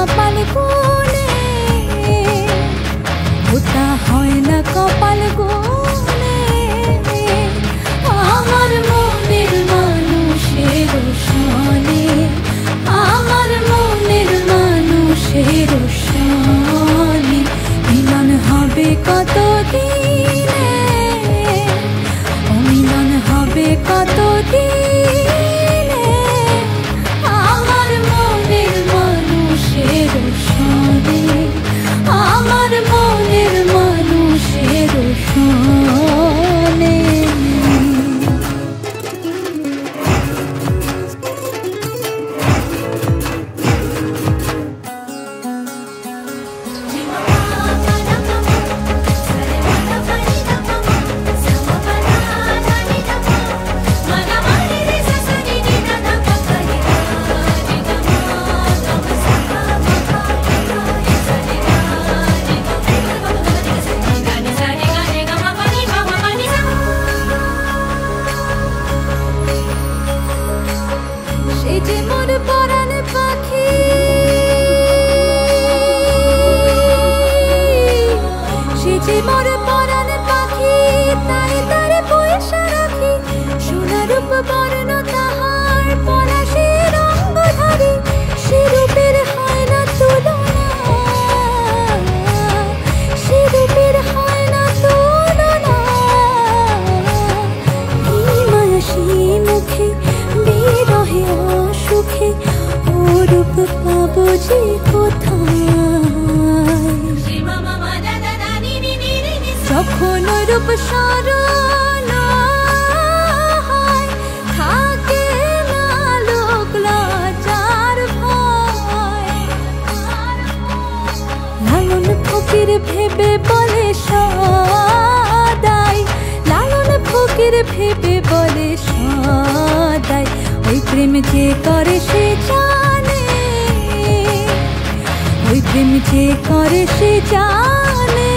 কপাল গুনে, ওটা হয় না কপাল গুনে। আমার মনের মানুষের সনে, আমার মনের মানুষের সনে মিলন হবে কত দিনে, অমিলন হবে কত দিনে। আমার মনের মানুষের সনে, আমার মনের মানুষের সনে। সে যে মোর পরাণ পাখি, সে যে মোর পরাণ পাখি, তাই তারে পয়সা রাখি। সোনারূপ বর্ণ তাহার পলাশের অঙ্গধারী, সে রূপের হয় না তুলনা, সে রূপের হয় না তুলনা। এই মায়া সেই মুখে বিরহে অসুখে, ও রূপ পাবো যে কোথায়। যখন রূপ স্মরণ হয়, থাকে না লোক লজ্জার ভয়। লালন ফকির ভেবে বলে সদাই, লালন ফকির ভেবে বলে সদাই, ওই প্রেম যে করে সে জানে, ওই প্রেম যে করে সে জানে।